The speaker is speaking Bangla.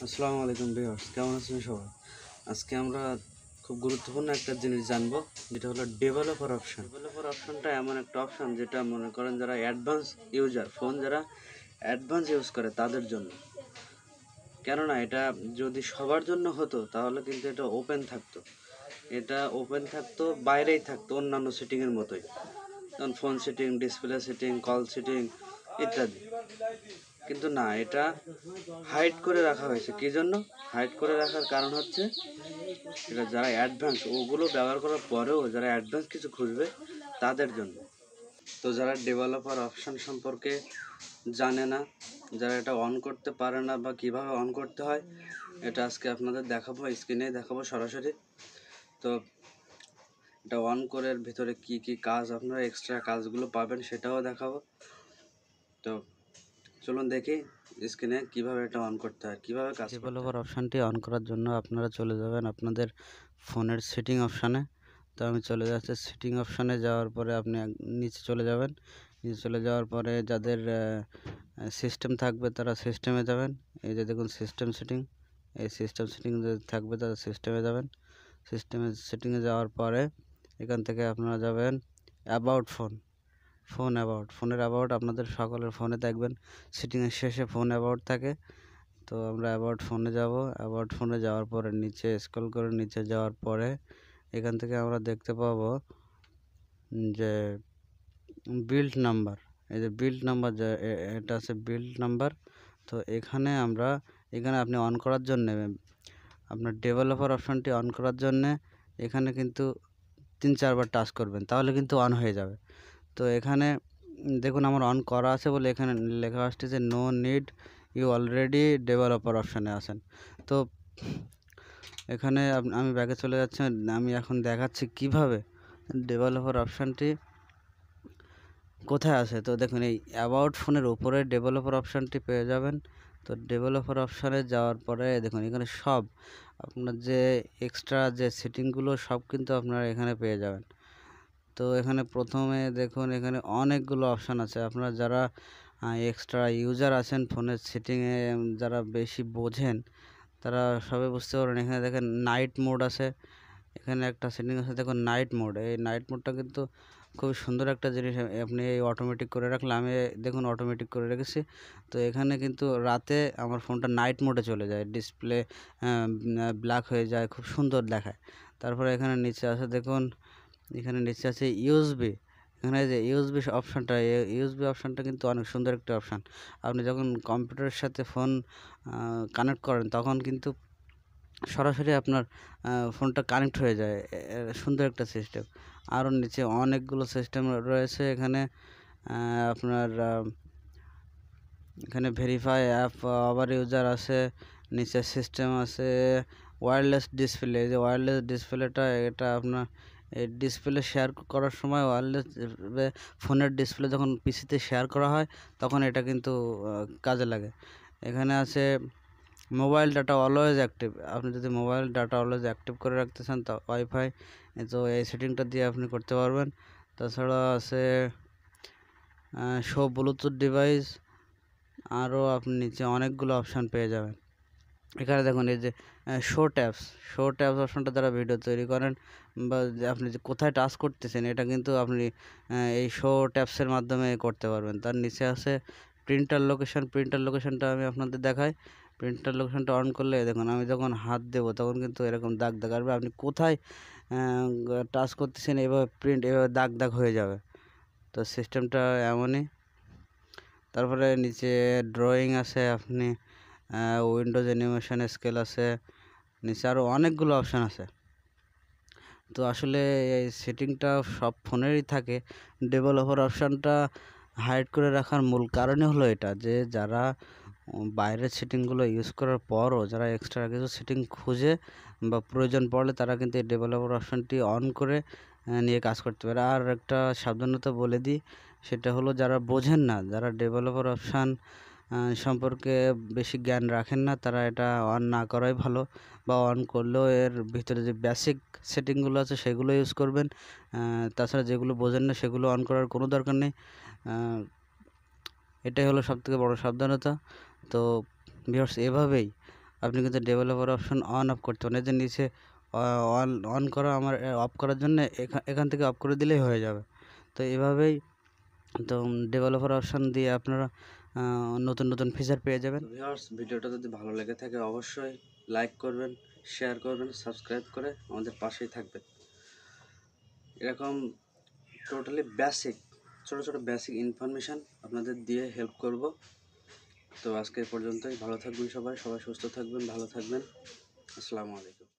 আসসালামু আলাইকুম ভিউয়ার্স, কেমন আছেন সবাই? আজকে আমরা খুব গুরুত্বপূর্ণ একটা জিনিস জানবো, যেটা হলো ডেভেলপার অপশন। ডেভেলপার অপশনটা এমন একটা অপশন যেটা মনে করেন যারা অ্যাডভান্স ইউজার, ফোন যারা অ্যাডভান্স ইউজ করে তাদের জন্য। কেননা এটা যদি সবার জন্য হতো তাহলে কিন্তু এটা ওপেন থাকতো। এটা ওপেন থাকতো, বাইরেই থাকতো অন্যান্য সেটিংয়ের মতোই, যেমন phone setting, display setting, call setting ইত্যাদি। কিন্তু না, এটা হাইড করে রাখা হয়েছে। কী জন্য হাইড করে রাখার কারণ হচ্ছে, এটা যারা অ্যাডভান্স ওগুলো ব্যবহার করার পরেও যারা অ্যাডভান্স কিছু খুঁজবে তাদের জন্য। তো যারা ডেভেলপার অপশান সম্পর্কে জানে না, যারা এটা অন করতে পারে না বা কিভাবে অন করতে হয়, এটা আজকে আপনাদের দেখাবো, স্ক্রিনে দেখাবো সরাসরি। তো এটা অন করে ভিতরে কি কি কাজ, আপনারা এক্সট্রা কাজগুলো পাবেন সেটাও দেখাবো। তো চলুন দেখি স্ক্রিনে কিভাবে এটা অন করতে হয়, কিভাবে কাজ করতে হয়। ডেভেলপার অপশানটি অন করার জন্য আপনারা চলে যাবেন আপনাদের ফোনের সেটিং অপশানে। তো আমি চলে যাচ্ছি সেটিং অপশানে, যাওয়ার পরে আপনি নিচে চলে যাবেন। নিচে চলে যাওয়ার পরে যাদের সিস্টেম থাকবে তারা সিস্টেমে যাবেন। এই যে দেখুন সিস্টেম সেটিং, এই সিস্টেম সেটিং থাকবে তারা সিস্টেমে যাবেন। সেটিংয়ে যাওয়ার পরে এখান থেকে আপনারা যাবেন অ্যাবাউট ফোনের অ্যাবাউট। আপনাদের সকলের ফোনে দেখবেন সেটিংয়ের শেষে ফোন অ্যাবাউট থাকে। তো আমরা অ্যাবাউট ফোনে যাব। অ্যাবাউট ফোনে যাওয়ার পরে নিচে স্ক্রল করে নিচে যাওয়ার পরে এখান থেকে আমরা দেখতে পাবো যে বিল্ড নাম্বার। এই যে বিল্ড নাম্বার, যে এটা আছে বিল্ড নাম্বার। তো এখানে আপনি অন করার জন্যে, আপনার ডেভেলপার অপশানটি অন করার জন্যে এখানে কিন্তু 3-4 বার টাচ করবেন, তাহলে কিন্তু অন হয়ে যাবে। তো এখানে দেখুন আমার অন করা আছে বলে এখানে লেখা আসছে যে no need, you already developer অপশানে আছেন। তো এখানে আমি ব্যাকে চলে যাচ্ছি। আমি এখন দেখাচ্ছি কিভাবে ডেভেলপার অপশানটি কোথায় আছে। তো দেখুন এই অ্যাবাউট ফোনের উপরে ডেভেলপার অপশানটি পেয়ে যাবেন। তো ডেভেলপার অপশানে যাওয়ার পরে দেখুন এখানে সব আপনার যে এক্সট্রা যে সেটিংগুলো সব কিন্তু আপনারা এখানে পেয়ে যাবেন। তো এখানে প্রথমে দেখুন এখানে অনেকগুলো অপশান আছে। আপনারা যারা এক্সট্রা ইউজার আছেন ফোনের সেটিংয়ে, যারা বেশি বোঝেন তারা সবাই বুঝতে পারেন। এখানে দেখেন নাইট মোড আছে, এখানে একটা সেটিং আছে দেখুন নাইট মোড। এই নাইট মোডটা কিন্তু খুব সুন্দর একটা জিনিস। আপনি এই অটোমেটিক করে রাখলে, আমি দেখুন অটোমেটিক করে রেখেছি। তো এখানে কিন্তু রাতে আমার ফোনটা নাইট মোডে চলে যায়, ডিসপ্লে ব্ল্যাক হয়ে যায়, খুব সুন্দর দেখায়। তারপরে এখানে নিচে আছে দেখুন, এখানে নিচে আছে ইউএসবি। এখানে যে ইউএসবি অপশানটা কিন্তু অনেক সুন্দর একটা অপশান। আপনি যখন কম্পিউটারের সাথে ফোন কানেক্ট করেন তখন কিন্তু সরাসরি আপনার ফোনটা কানেক্ট হয়ে যায়। সুন্দর একটা সিস্টেম। আরও নিচে অনেকগুলো সিস্টেম রয়েছে এখানে। আপনার এখানে ভেরিফাই অ্যাপ আবার ইউজার আছে, নিচে সিস্টেম আছে, ওয়্যারলেস ডিসপ্লে। যে ওয়্যারলেস ডিসপ্লেটা, এটা আপনার এই ডিসপ্লে শেয়ার করার সময় ফোনের ডিসপ্লে যখন পিসিতে শেয়ার করা হয় তখন এটা কিন্তু কাজে লাগে। এখানে আছে মোবাইল ডাটা অলওয়েজ অ্যাক্টিভ। আপনি যদি মোবাইল ডাটা অলওয়েজ অ্যাক্টিভ করে রাখতে চান তা ওয়াইফাই, তো এই সেটিংটা দিয়ে আপনি করতে পারবেন। তাছাড়া আছে শো ব্লুটুথ ডিভাইস। আরও আপনি নিচে অনেকগুলো অপশান পেয়ে যাবেন। এখানে দেখুন এই যে শো ট্যাবস অপশানটা দ্বারা ভিডিও তৈরি করেন বা যে আপনি যে কোথায় টাচ করতেছেন এটা কিন্তু আপনি এই শো ট্যাবসের মাধ্যমে করতে পারবেন। তার নিচে আছে প্রিন্টার লোকেশনটা আমি আপনাদের দেখাই। প্রিন্টার লোকেশনটা অন করলে দেখুন আমি যখন হাত দেবো তখন কিন্তু এরকম দাগ দাগ আসবে। আপনি কোথায় টাচ করতেছেন এভাবে দাগ দাগ হয়ে যাবে। তো সিস্টেমটা এমনই। তারপরে নিচে ড্রয়িং আছে, আপনি উইন্ডোজ অ্যানিমেশন স্কেল আছে, নিচে আরও অনেকগুলো অপশান আছে। তো আসলে এই সেটিংটা সব ফোনেরই থাকে। ডেভেলপার অপশানটা হাইড করে রাখার মূল কারণই হলো এটা, যে যারা বাইরের সেটিংগুলো ইউজ করার পরও যারা এক্সট্রা কিছু সেটিং খুঁজে বা প্রয়োজন পড়লে তারা কিন্তু এই ডেভেলপার অপশানটি অন করে নিয়ে কাজ করতে পারে। আর একটা সাবধানতা বলে দিই, সেটা হলো যারা বোঝেন না, যারা ডেভেলপার অপশান সম্পর্কে বেশি জ্ঞান রাখেন না, তারা এটা অন না করাই ভালো। বা অন করলেও এর ভিতরে যে বেসিক সেটিংগুলো আছে সেগুলো ইউজ করবেন। তাছাড়া যেগুলো বোঝেন না সেগুলো অন করার কোনো দরকার নেই। এটাই হলো সবথেকে বড় সাবধানতা। তো ভিউয়ার্স, এভাবেই আপনি কিন্তু ডেভেলপার অপশন অন অফ করতে পারেন। এই যে নিচে অন অন করা আমার অফ করার জন্য এখান থেকে অফ করে দিলেই হয়ে যাবে। তো এভাবেই তো ডেভেলপার অপশন দিয়ে আপনারা নতুন নতুন ফিচার পেয়ে যাবেন। ভিউয়ার্স, ভিডিওটা যদি ভালো লেগে থাকে অবশ্যই লাইক করবেন, শেয়ার করবেন, সাবস্ক্রাইব করে আমাদের পাশেই থাকবেন। এরকম টোটালি বেসিক ছোটো ছোটো বেসিক ইনফরমেশান আপনাদের দিয়ে হেল্প করব। তো আজকে পর্যন্তই। ভালো থাকবেন সবাই, সুস্থ থাকবেন, ভালো থাকবেন। আসসালামু আলাইকুম।